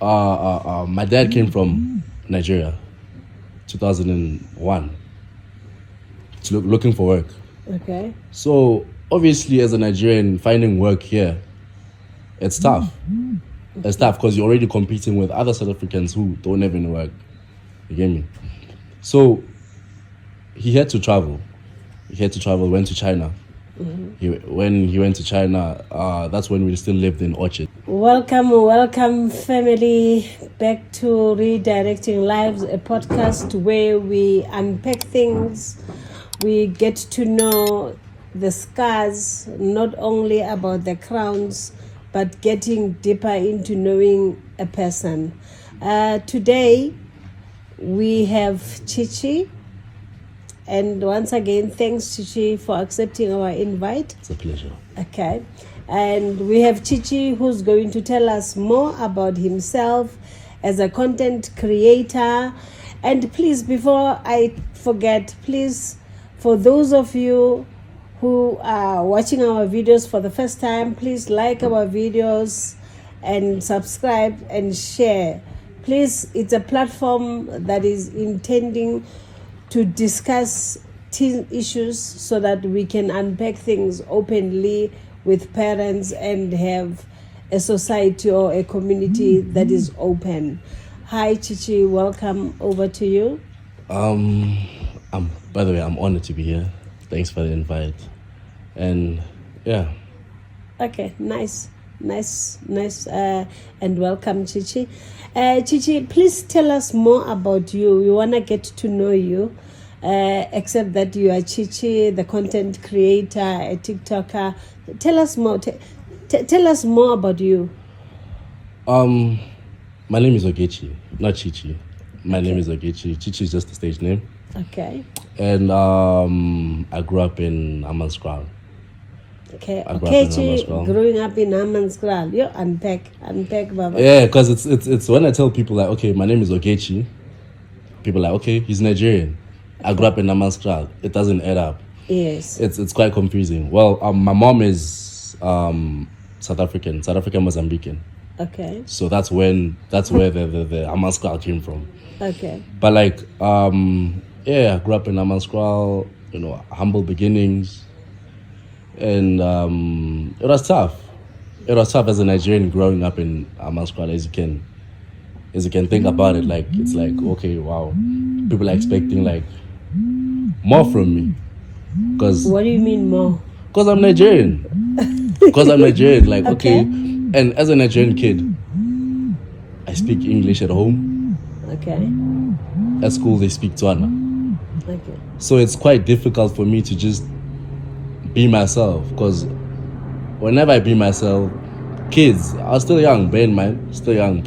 My dad came from Nigeria, 2001, looking for work. Okay. So obviously, as a Nigerian, finding work here, it's tough. It's tough because you're already competing with other South Africans who don't have any work. You get me? So he had to travel. Went to China. When he went to China, that's when we still lived in Orchard. Welcome, family, back to Redirecting Lives, a podcast where we unpack things. We get to know the scars, not only about the crowns, but getting deeper into knowing a person. Today, we have Chichi. And once again, thanks, Chichi, for accepting our invite. It's a pleasure. Okay. And we have Chichi, who's going to tell us more about himself as a content creator. And please, before I forget, please, for those of you who are watching our videos for the first time, please like our videos and subscribe and share. Please, it's a platform that is intending to discuss teen issues so that we can unpack things openly with parents and have a society or a community that is open. Hi, Chichi, welcome. Over to you. By the way, I'm honored to be here. Thanks for the invite. And yeah. Okay, nice. And welcome, Chichi. Chichi, please tell us more about you. We want to get to know you, except that you are Chichi, the content creator, a TikToker. Tell us more. Tell us more about you. My name is Ogechi, not Chichi. My name is Ogechi. Chichi is just a stage name. Okay. And I grew up in Hammanskraal. Okay, Ogechi, growing up in Hammanskraal. You unpack, Baba. Yeah, because it's when I tell people like, okay, my name is Ogechi, people are like, okay, he's Nigerian. I grew up in Hammanskraal. It doesn't add up. Yes. It's quite confusing. Well, my mom is South African Mozambican. Okay. So that's where the Hammanskraal came from. Okay. But like, I grew up in Hammanskraal, humble beginnings. And it was tough. It was tough as a Nigerian growing up in Hammanskraal, as you can think about it. Like, it's like, okay, wow, people are expecting like more from me. Cause what do you mean more? Because I'm Nigerian. Like, okay. And as a Nigerian kid, I speak English at home. Okay. At school, they speak Tswana. Okay. So it's quite difficult for me to just be myself, because whenever I be myself, kids are still young, bear in mind, still young,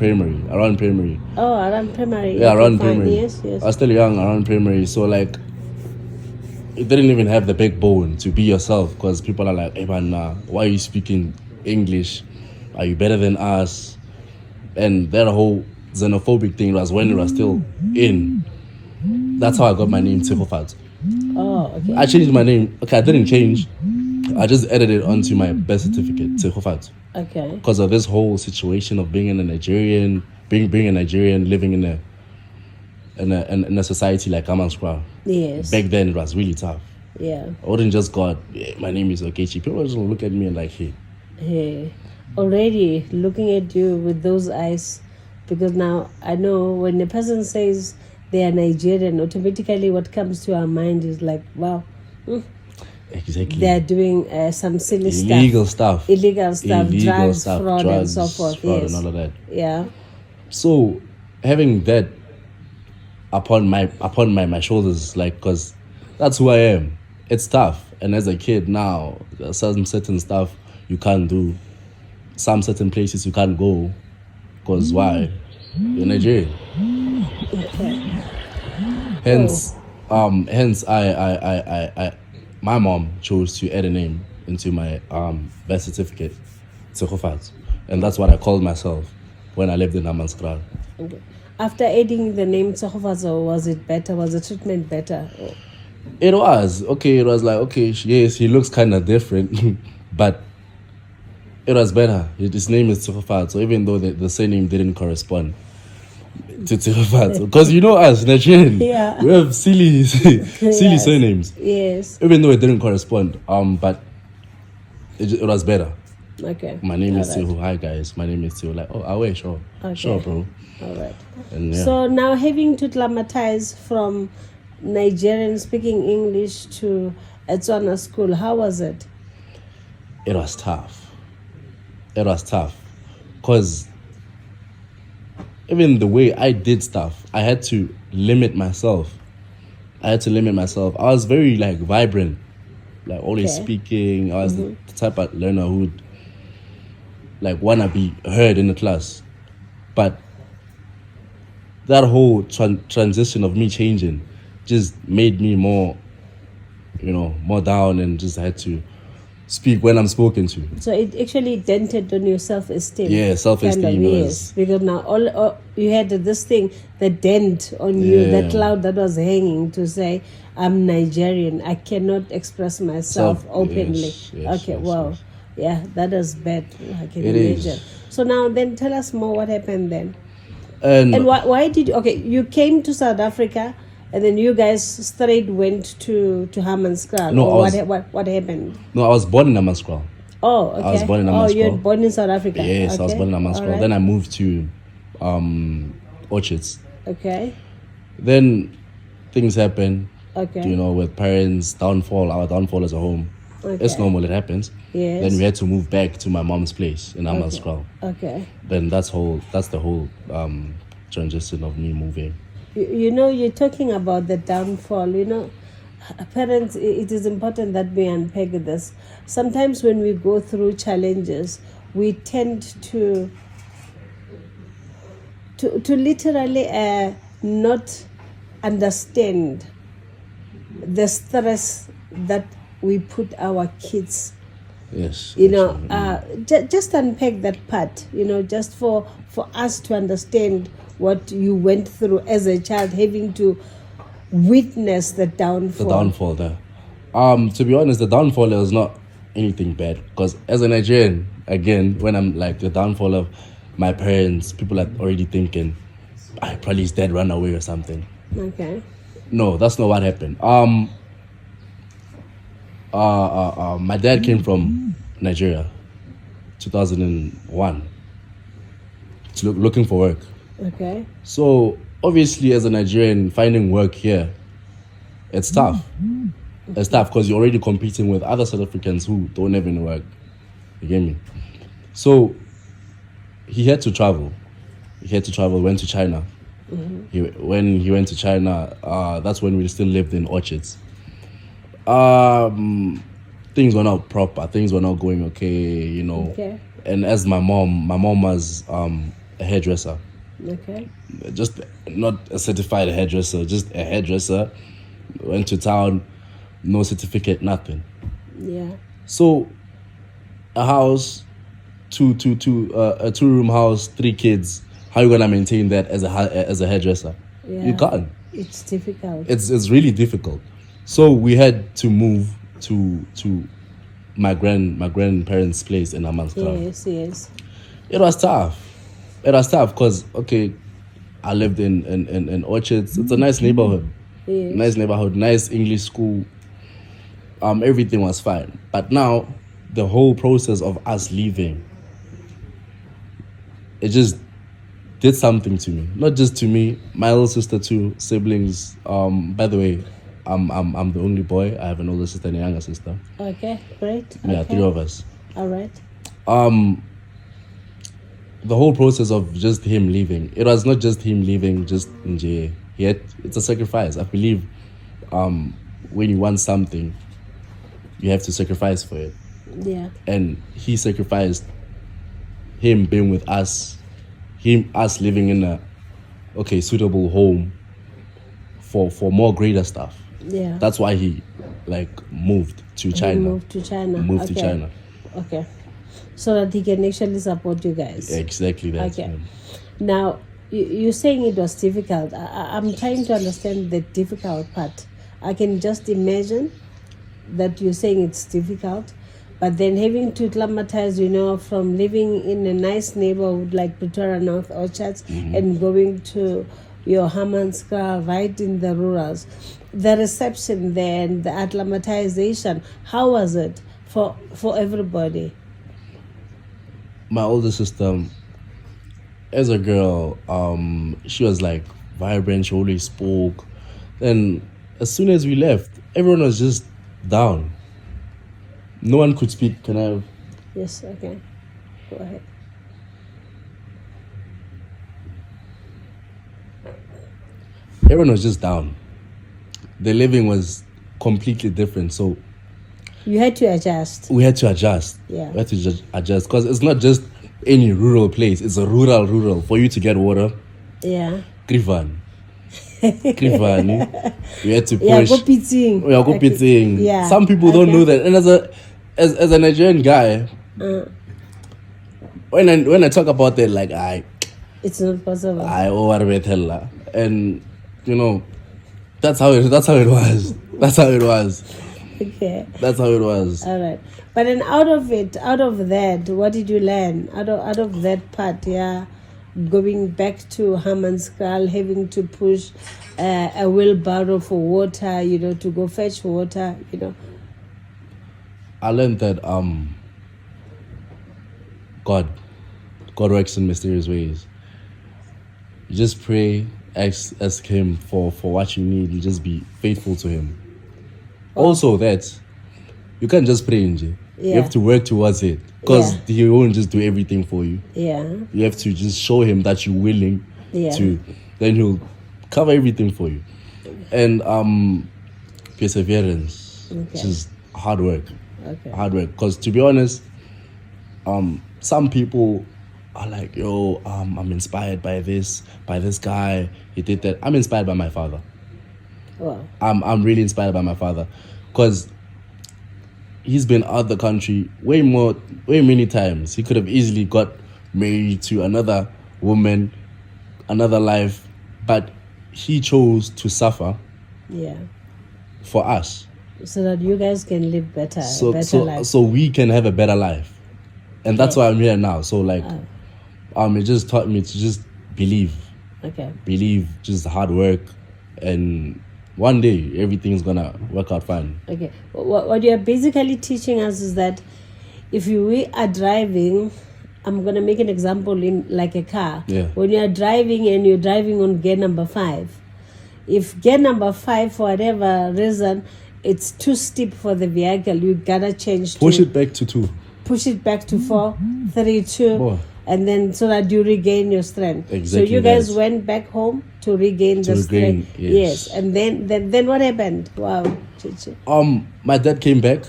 around primary. Oh, around primary. Yeah, around primary. Yes. I was still young, around primary, so like, it didn't even have the backbone to be yourself, because people are like, hey man, why are you speaking English? Are you better than us? And that whole xenophobic thing was when it was still in. That's how I got my name, Tsegofat. Oh, okay. I changed my name. Okay, I didn't change. I just added it onto my birth certificate, Tsegofat. Okay. Because of this whole situation of being a Nigerian, being a Nigerian, living in a society like Hammanskraal. Yes. Back then, it was really tough. Yeah. I wouldn't just go, my name is Ogechi. People would just look at me and like, hey. Hey. Already looking at you with those eyes, because now I know when a person says they are Nigerian, automatically what comes to our mind is like, wow. Exactly. They are doing some silly illegal stuff. Drugs, fraud, and so forth. Fraud yes. and all of that. Yeah. So having that upon my shoulders, like, because that's who I am. It's tough. And as a kid now, there's some certain stuff you can't do. Some certain places you can't go. Because why? You're Nigerian. Okay. Hence, I my mom chose to add a name into my birth certificate, Tsegofat, and that's what I called myself when I lived in Hammanskraal. Okay. After adding the name Tsegofat, was it better? Was the treatment better? It was okay. It was like, okay, yes, he looks kind of different, but It was better. His name is Tsukufat, so even though the surname didn't correspond to Tsukufat, because you know us, Nigerian, Yeah. we have silly Yes. surnames. Yes. Even though it didn't correspond, but it was better. Okay. My name is All right. Sihu. Hi guys, my name is Sihu. Like, oh, wait, sure, Okay. sure, bro. All right. And yeah, So now having to climatize from Nigerian speaking English to Etswana school, how was it? it was tough. It was tough, cause even the way I did stuff, I had to limit myself. I was very like vibrant, like always Okay. speaking. I was the type of learner who would like wanna be heard in the class, but that whole transition of me changing just made me more, more down, and just had to speak when I'm spoken to. So it actually dented on your self-esteem. Yeah, self-esteem Kind of, was- yes, because now all you had this thing, the dent on you, Yeah. that cloud that was hanging to say, I'm Nigerian, I cannot express myself Self- openly. yes, Okay, yes, wow. yes. Yeah, that is bad. I can It imagine. is. So now then tell us more what happened then. And And why did you, okay, you came to South Africa and then you guys straight went to Hammanskraal. No, Or I was- what happened? no, I was born in Namaskral. Oh, okay. I was born in Oh, you're Hammanskraal. born in South Africa. Yes, I was Okay, born in all Namaskral. right. Then I moved to Orchards. Okay. Then things happen, Okay. with parents' downfall, our downfall as a home. It's Okay. normal, it happens. Yes. Then we had to move back to my mom's place in Namaskral. Okay. Then that's the whole transition of me moving. You're talking about the downfall. Parents, it is important that we unpack this. Sometimes when we go through challenges, we tend to literally not understand the stress that we put our kids. Yes. Just unpack that part, just for us to understand what you went through as a child, having to witness the downfall. The downfall there. To be honest, the downfall was not anything bad, because as a Nigerian, again, when I'm like the downfall of my parents, people are already thinking, probably his dad ran away or something. Okay. No, that's not what happened. My dad came from Nigeria, 2001, looking for work. Okay. So obviously, as a Nigerian, finding work here, it's tough. It's tough because you're already competing with other South Africans who don't have any work. You get me? So he had to travel. Went to China. When he went to China, that's when we still lived in Orchards. Things were not proper. Things were not going okay, Okay. And as my mom was a hairdresser. Okay. Just not a certified hairdresser, just a hairdresser. Went to town, no certificate, nothing. Yeah. So, a house, a 2-room house, 3 kids. How you gonna maintain that as a hairdresser? Yeah. You can't. It's difficult. It's really difficult. So we had to move to my grandparents' place in Hammanskraal. Yes. It was tough. Because I lived in Orchards. It's a nice neighborhood. Yes. Nice neighborhood, nice English school. Everything was fine. But now the whole process of us leaving, it just did something to me. Not just to me, my little sister too, siblings. By the way, I'm the only boy. I have an older sister and a younger sister. Okay, great. Yeah, Okay. 3 of us. All right. The whole process of just him leaving, it was not just him leaving just in jail. It's a sacrifice. I believe when you want something, you have to sacrifice for it. Yeah. And he sacrificed him being with us, us living in a suitable home for more greater stuff. Yeah. That's why he moved to China. He moved to China. Moved to Okay. China. Okay. So that he can actually support you guys. Exactly that. Okay. yeah. Now, you're saying it was difficult. I'm trying to understand the difficult part. I can just imagine that you're saying it's difficult, but then having to acclimatize, from living in a nice neighborhood like Pretoria North Orchards and going to your Hammanskraal right in the rurals, the reception there and the acclimatization, how was it for everybody? My older sister, as a girl, she was like vibrant, she always spoke. Then as soon as we left, everyone was just down. No one could speak. Can I have... Yes, okay. Go ahead. Everyone was just down. The living was completely different. So you had to adjust. we had to adjust. Yeah. We had to just adjust because it's not just any rural place. It's a rural. For you to get water, Yeah. Krivan. We had to push. Yeah, go pitting. We are go pitting. Yeah. Some people don't know that. And as a Nigerian guy, when I talk about that, like it's not possible. And that's how it was. That's how it was. Okay. That's how it was. All right. But then out of that, what did you learn? Out of that part, yeah, going back to Hammanskraal, having to push a wheelbarrow for water, to go fetch water, I learned that God works in mysterious ways. You just pray, ask Him for what you need. You just be faithful to Him. Also, that you can't just pray, Nje. Yeah. You have to work towards it because He won't just do everything for you. Yeah. You have to just show Him that you're willing to. Then He'll cover everything for you. And perseverance, just hard work. Okay. Hard work. Because to be honest, some people are like, yo, I'm inspired by this guy. He did that. I'm inspired by my father. Wow. I'm really inspired by my father because he's been out the country way many times. He could have easily got married to another woman, another life, but he chose to suffer for us. So that you guys can live better, life. So we can have a better life. And that's why I'm here now. So it just taught me to just believe. Okay. Believe, just hard work, and one day everything's gonna work out fine. Okay. What you're basically teaching us is that if we are driving, I'm gonna make an example in like a car. Yeah. When you are driving and you're driving on gear number 5, if gear number 5 for whatever reason it's too steep for the vehicle, you gotta change. Push it back to 2. Push it back to 4, 3, 2. Boy. And then so that you regain your strength. Exactly. So you guys went back home to regain the strength. Yes. And then what happened? Wow, Chichi. My dad came back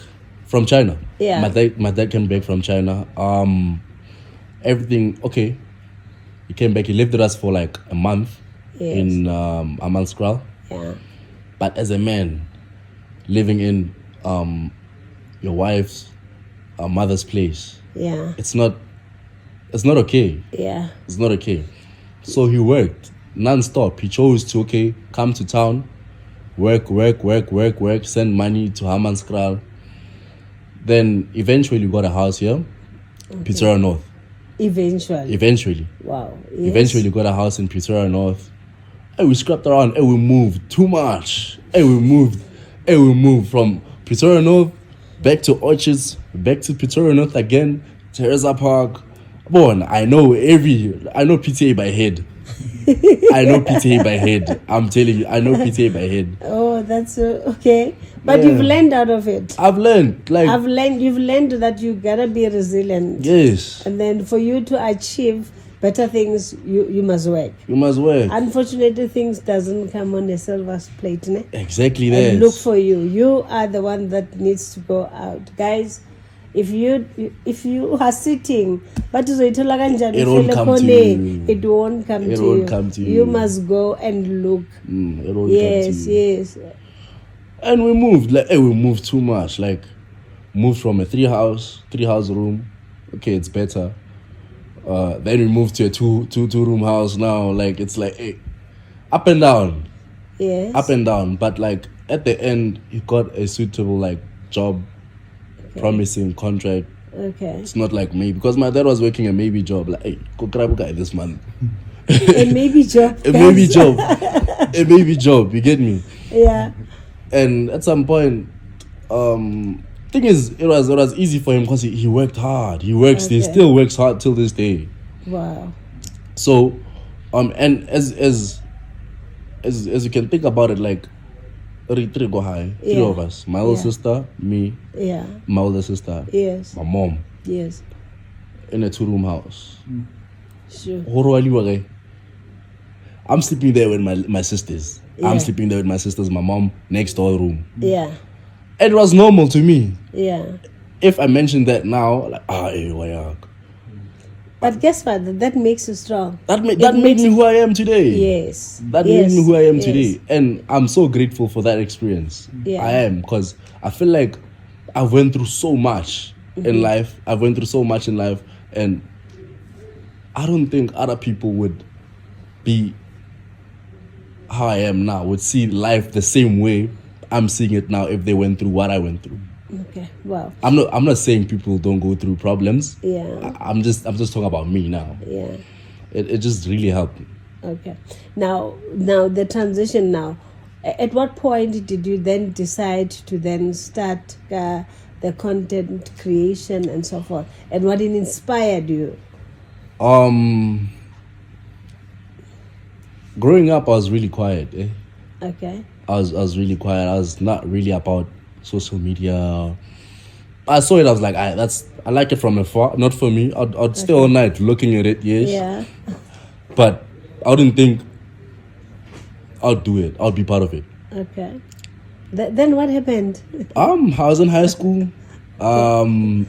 from China. Yeah. My dad came back from China. Everything okay. He came back. He lived with us for like a month in Hammanskraal. Yeah. But as a man, living in your wife's mother's place. Yeah. It's not okay. Yeah. It's not okay. So he worked non-stop. He chose to come to town, work, send money to Hammanskraal. Then eventually got a house here, Pretoria North. Eventually. Wow. Yes. Eventually got a house in Pretoria North. And we scrapped around and we moved too much. And we moved from Pretoria North back to Orchards, back to Pretoria North again, Teresa Park. I know PTA by head. I'm telling you, I know PTA by head. Oh, that's okay. But you've learned out of it. You've learned that you gotta be resilient. Yes. And then for you to achieve better things, you must work. Unfortunately, things doesn't come on a silver plate. Ne? Exactly that. And look for you. You are the one that needs to go out. Guys, if you are sitting, but it won't come to you. It won't come to you. You must go and look. It won't come to you. Yes. And we moved. We moved too much. Moved from a three house room. Okay, it's better. Then we moved to a two room house now. It's up and down. Yes. Up and down. But at the end, he got a suitable job promising contract. Okay. It's not like me, because my dad was working a maybe job. Like, hey, go grab a guy this month. A maybe job. A maybe job. A maybe job. You get me? Yeah. And at some point, thing is, it was easy for him because he worked hard. He works. He still works hard till this day. Wow. So, and as you can think about it, like, three go high, three of us. My older sister, me, my older sister, my mom. Yes. In a 2-room house. Sure. I'm sleeping there with my sisters. I'm sleeping there with my sisters, my mom, next door room. Yeah. It was normal to me. Yeah. If I mention that now, like, why? But guess what? That makes you strong. That made me who I am today. Yes. That made me who I am today. And I'm so grateful for that experience. Yeah. I am, because I feel like I've went through so much in life. And I don't think other people would be how I am now, would see life the same way I'm seeing it now if they went through what I went through. Okay. Wow. I'm not saying people don't go through problems. Yeah. I'm just talking about me now. Yeah. It just really helped me. Okay. Now the transition now. At what point did you then decide to then start the content creation and so forth? And what inspired you? Growing up, I was really quiet. Okay. I was really quiet. I was not really about social media. I saw it. I was like, I like it from afar. Not for me. I'd stay all night looking at it. Yes. Yeah. But I didn't think I'd do it. I'd be part of it. Okay. Then what happened? I was in high school. I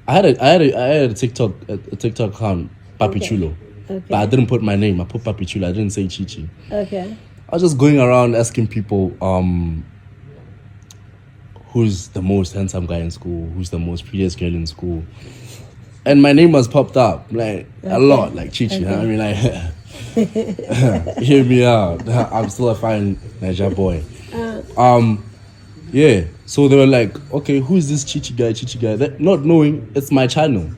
had a TikTok account, Papi Chulo. Okay. But I didn't put my name. I put Papi Chulo. I didn't say Chichi. Okay. I was just going around asking people, who's the most handsome guy in school? Who's the most prettiest girl in school? And my name was popped up, like, a lot, like Chichi. I mean, like, hear me out. I'm still a fine Niger boy. Yeah. So they were like, okay, who's this Chichi guy? That, not knowing it's my channel.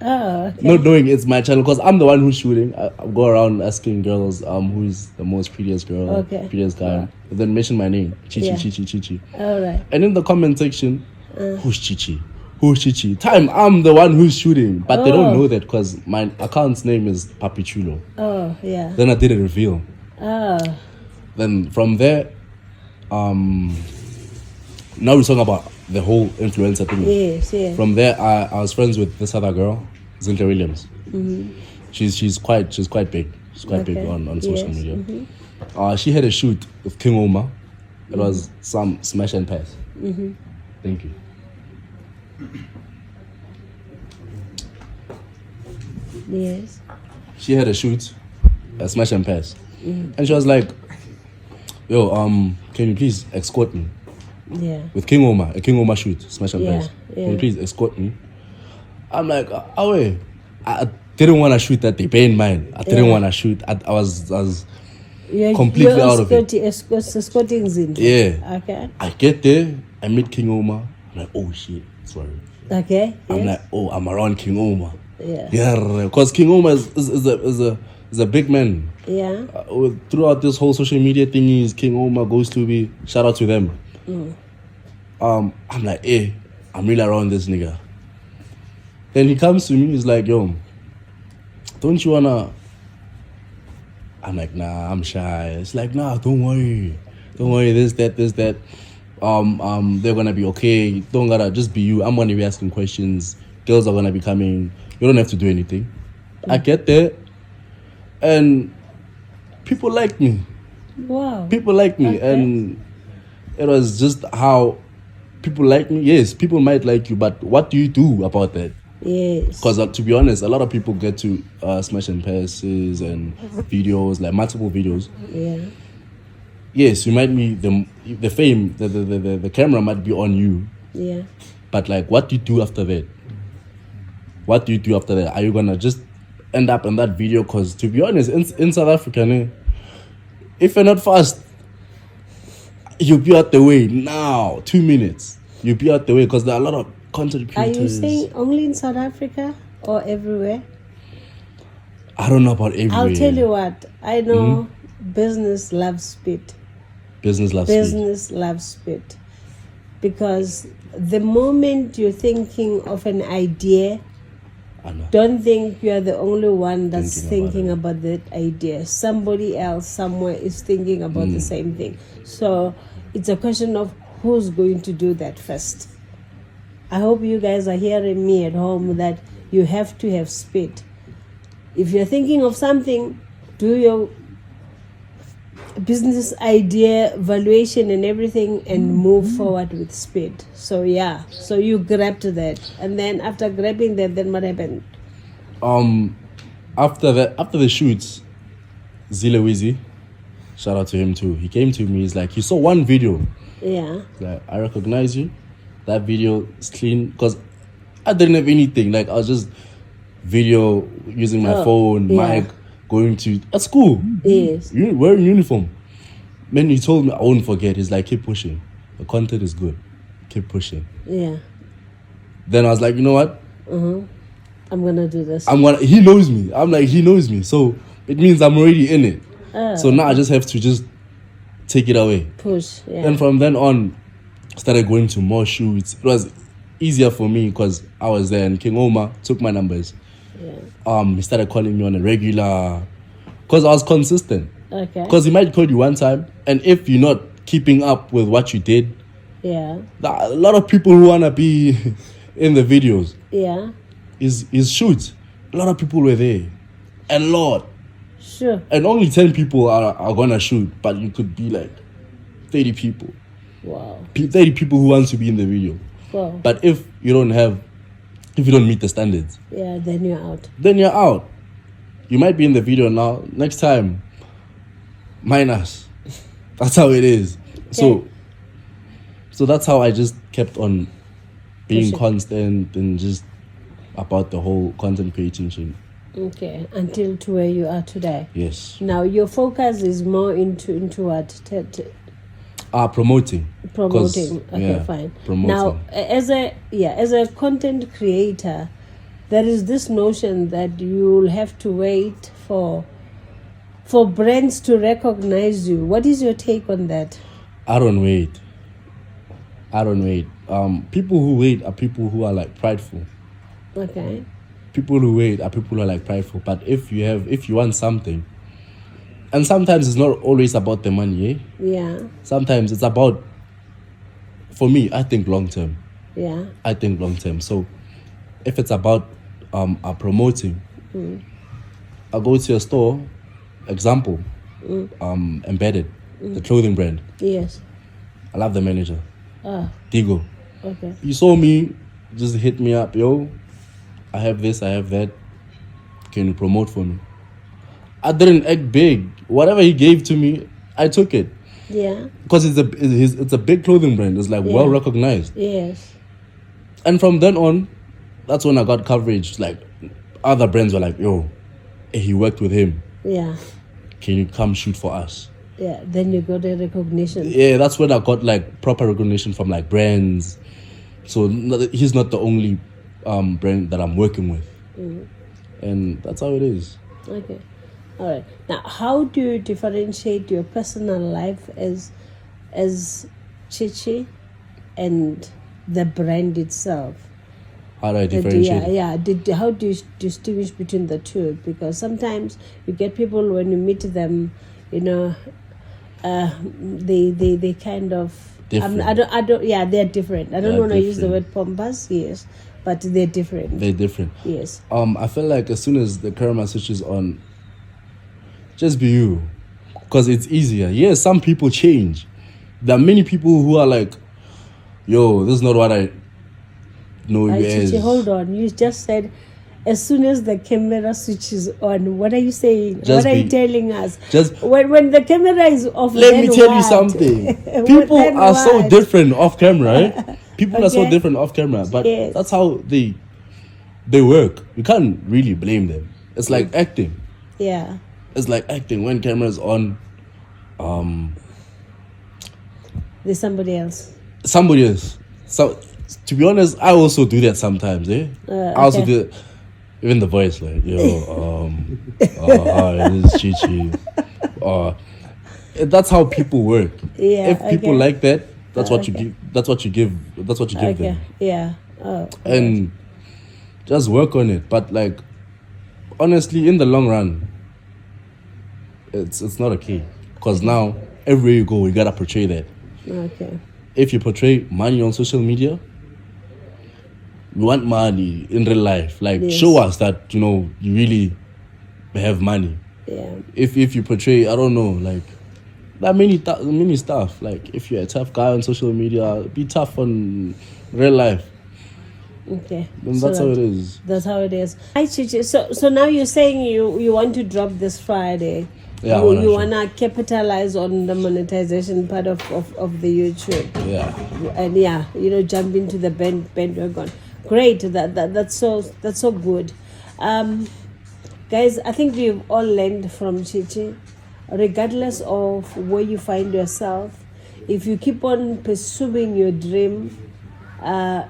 Oh, okay. Not knowing it's my channel, because I'm the one who's shooting. I go around asking girls, who's the most prettiest girl, prettiest guy. And then mention my name, Chichi. All right. And in the comment section, who's Chichi? I'm the one who's shooting, but they don't know that because my account's name is Papi Chulo. Oh, yeah. Then I did a reveal. Oh. Then from there, now we're talking about the whole influencer thing. Yes. From there, I was friends with this other girl, Zinta Williams. Mm-hmm. She's quite big. She's quite big on social media. Mm-hmm. She had a shoot with King Oma. It was some smash and pass. Mm-hmm. Thank you. Yes. She had a shoot, a smash and pass, and she was like, "Yo, can you please escort me?" Yeah. With King Oma, a King Oma shoot, smash and pass. Can you please escort me? I'm like, wait. I didn't want to shoot that day. Bear in mind, I didn't want to shoot. I was completely out of it. Escorting Zin. Yeah. Okay. I get there, I meet King Oma. I'm like, oh shit, sorry. Okay. I'm like, oh, I'm around King Oma. Yeah. Because King Oma is a big man. Yeah. Throughout this whole social media thingies, King Oma goes to be, shout out to them. I'm like, I'm really around this nigga. Then he comes to me, he's like, yo, don't you wanna? I'm like, nah, I'm shy. It's like, nah, don't worry, this, that. They're gonna be okay. Don't gotta just be you. I'm gonna be asking questions. Girls are gonna be coming. You don't have to do anything. I get there, and people like me. Wow. People like me, and it was just how people like me. Yes, people might like you, but what do you do about that? Yes. Because to be honest, a lot of people get to smash and passes and videos, like multiple videos. Yeah. Yes, you might be the fame, the camera might be on you. Yeah. But like, what do you do after that? What do you do after that? Are you gonna just end up in that video? Because to be honest, in South Africa, if you're not fast, you'll be out the way now. 2 minutes. You be out the way because there are a lot of content Are you creators. saying only in South Africa or everywhere? I don't know about everywhere. I'll tell you what. I know business loves speed. Business loves speed. Business loves speed. Because the moment you're thinking of an idea, I know. don't think you're the only one that's Thinking thinking about that idea. Somebody else somewhere is thinking about the same thing. So it's a question of who's going to do that first. I hope you guys are hearing me at home that you have to have speed. If you're thinking of something, do your business idea valuation and everything and move forward with speed. So yeah, so you grabbed that, and then after grabbing that, then what happened? After the shoots, Zile Wizzy, shout out to him too. He came to me. He's like, he saw one video. Yeah. Like, I recognize you. That video is clean because I didn't have anything. Like, I was just video using my phone, mic, going to at school. Yes. Wearing uniform. Man, he told me I won't forget. He's like, keep pushing. The content is good. Keep pushing. Yeah. Then I was like, you know what? I'm gonna do this. He knows me. I'm like, he knows me. So it means I'm already in it. So now I just have to just take it away. Push. Yeah. And from then on, started going to more shoots. It was easier for me because I was there and King Omar took my numbers. Yeah. He started calling me on a regular because I was consistent. Okay. Because he might call you one time, and if you're not keeping up with what you did, Yeah. a lot of people who wanna be in the videos Yeah. is shoots. A lot of people were there, a lot, Sure. and only 10 people are gonna shoot, but you could be like 30 people. Wow. 30 people who want to be in the video. Wow. But if you don't meet the standards, Yeah. Then you're out. then you're out. You might be in the video now. Next time, minus. That's how it is. Okay. So that's how I just kept on being Pushing. constant and just about the whole content creating thing. Okay. Until to where you are today. Yes. Now your focus is more into what? Promoting. Promoting. Okay, yeah, fine. promoting. Now, as a content creator, there is this notion that you'll have to wait for brands to recognize you. What is your take on that? I don't wait. People who wait are people who are like prideful. Okay. People who wait are people who are like prideful. But if you want something, and sometimes it's not always about the money, eh? Yeah. Sometimes it's about, for me, I think long term. Yeah. I think long term. So if it's about promoting, I'll go to a store, example, Embedded, the clothing brand. Yes. I love the manager, Digo. Okay. You saw me, just hit me up, yo, I have this, I have that. Can you promote for me? I didn't act big. Whatever he gave to me, I took it. Yeah. Because it's a big clothing brand. It's like well recognized. Yes. And from then on, that's when I got coverage. Like other brands were like, yo, he worked with him. Yeah. Can you come shoot for us? Yeah. Then you got a recognition. Yeah, that's when I got like proper recognition from like brands. So he's not the only brand that I'm working with. And that's how it is. Okay. All right. Now, how do you differentiate your personal life as Chichi and the brand itself? How do I differentiate? How do you distinguish between the two? Because sometimes you get people when you meet them, they kind of Different. I don't. Yeah, they're different. I don't They're want to use the different. word pompous. Yes, but they're different. They're different. Yes. I feel like as soon as the camera switches on, just be you, because it's easier. Yes, some people change. There are many people who are like, yo, this is not what I know you as. Chichi, hold on. You just said, as soon as the camera switches on, what are you saying? Just what are be- you telling us? just- when the camera is off, Let then me tell you what? something. People Then are so what? different off camera, right? People are so Okay. different off camera, but Yes. that's how they work. You can't really blame them. It's like acting. Yeah. It's like acting when camera's on. There's somebody else. Somebody else. So, to be honest, I also do that sometimes. I also okay. do it. Even the voice, like, yo, hi, this is Chichi. That's how people work. Yeah, If people okay. like that, that's what you Okay. give. That's what you give. That's what you give Okay. them, Yeah. Oh. and just work on it. But like, honestly, in the long run, it's not okay. Because now everywhere you go, you gotta portray that. Okay. If you portray money on social media, we want money in real life. Like, Yes. show us that you really have money. Yeah. If you portray, I don't know, like that many stuff. Like, if you're a tough guy on social media, be tough on real life. Okay. And that's how it is. That's how it is. Hi, Chichi. So now you're saying you want to drop this Friday. Yeah, I You, wanna you show. wanna capitalize on the monetization part of the YouTube. Yeah. And yeah, jump into the bandwagon. Great. That's so good. Guys, I think we've all learned from Chichi. Regardless of where you find yourself, if you keep on pursuing your dream,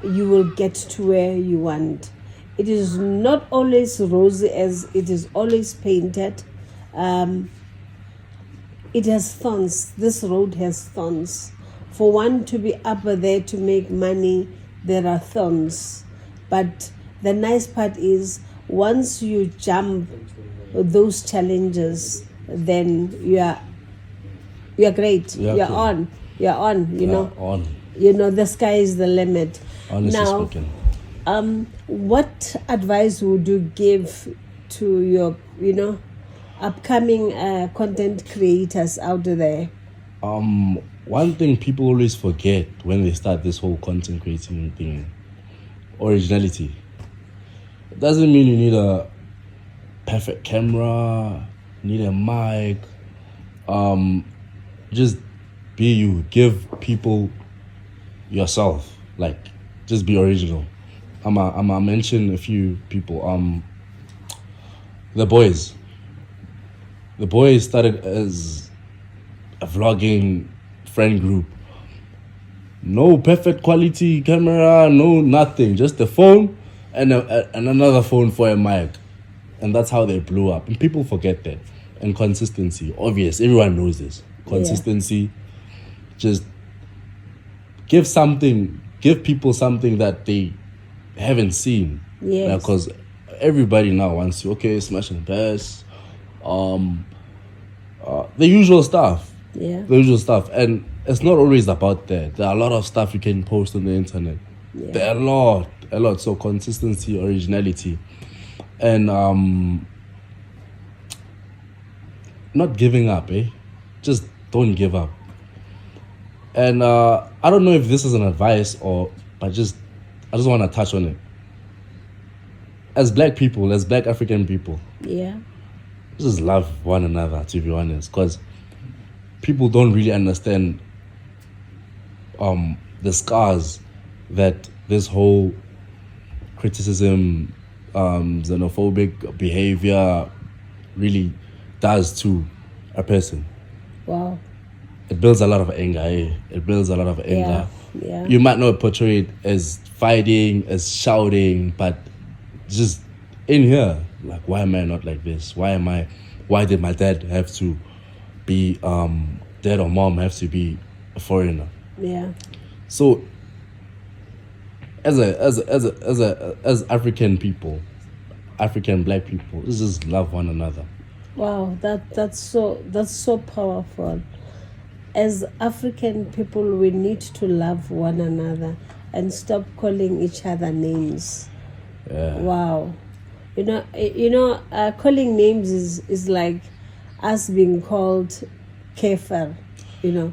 you will get to where you want. It is not always rosy as it is always painted. It has thorns. This road has thorns. For one to be up there to make money, there are thorns. But the nice part is, once you jump those challenges, then you are great. Yeah, You're okay. on. You're on. On. The sky is the limit. Honestly Now, speaking. what advice would you give to your upcoming content creators out there? One thing people always forget when they start this whole content creating thing: originality. It doesn't mean you need a perfect camera, need a mic. Just be you. Give people yourself. Like, just be original. I'ma mention a few people. The boys. The boys started as a vlogging friend group. No perfect quality camera, no nothing. Just a phone and another phone for a mic. And that's how they blew up. And people forget that. And consistency. Obvious. Everyone knows this. Consistency. Just give people something that they haven't seen. Yes. Because everybody now wants to, smash and pass. The usual stuff. Yeah. The usual stuff. And it's not always about that. There are a lot of stuff you can post on the internet. Yeah. There are a lot. So consistency, originality. And not giving up, Just don't give up. And I don't know if this is an advice but I just want to touch on it. As black people, as black African people, Yeah. just love one another, to be honest, because people don't really understand the scars that this whole criticism, xenophobic behavior really does to a person. Wow. It builds a lot of anger. It builds a lot of anger. Yeah. You might not portray it as fighting, as shouting, but just in here, like, why am I not like this? Why did my dad have to be dad or mom have to be a foreigner? Yeah. So as African people, African black people, let's just love one another. Wow, that's so powerful. As African people, we need to love one another and stop calling each other names. Yeah. Wow. Calling names is like us being called kefir. We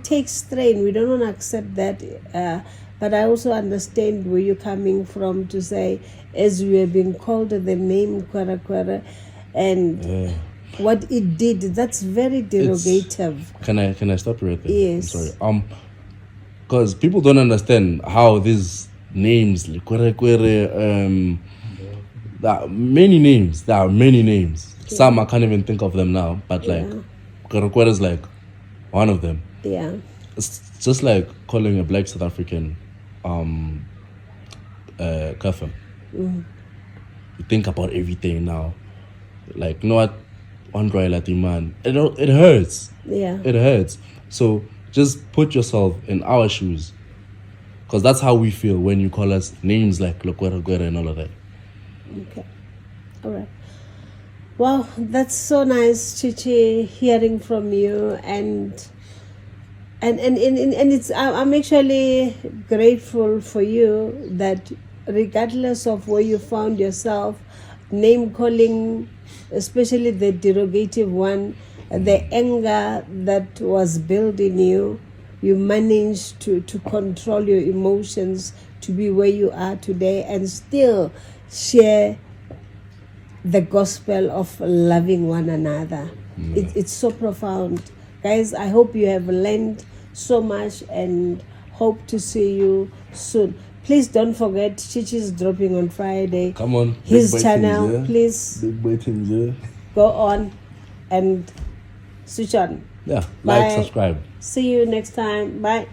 take strain. We don't want to accept that. But I also understand where you're coming from to say, as we are being called the name Kwara Kwara, and what it did, that's very derogative. Can I stop you right there? Yes. I'm sorry. Because people don't understand how these names, Kwere Kwere, there are many names. Some I can't even think of them now, but like Kwere Kwere is like one of them. Yeah. it's just like calling a black South African kafir. You think about everything now. Like, you know what? One royalty man. It hurts. Yeah. It hurts. So just put yourself in our shoes. Because that's how we feel when you call us names like Lokwera Gwera and all of that. Okay. All right. Wow, that's so nice, Chichi, hearing from you, and it's I'm actually grateful for you that regardless of where you found yourself, name calling, especially the derogative one, the anger that was built in you, you managed to control your emotions to be where you are today and still share the gospel of loving one another. It's so profound. Guys, I hope you have learned so much and hope to see you soon. Please don't forget, Chichi's dropping on Friday. Come on. His big boy channel, things, yeah? please Big boy things, yeah? go on and switch on. Yeah. Bye. Like, subscribe. See you next time. Bye.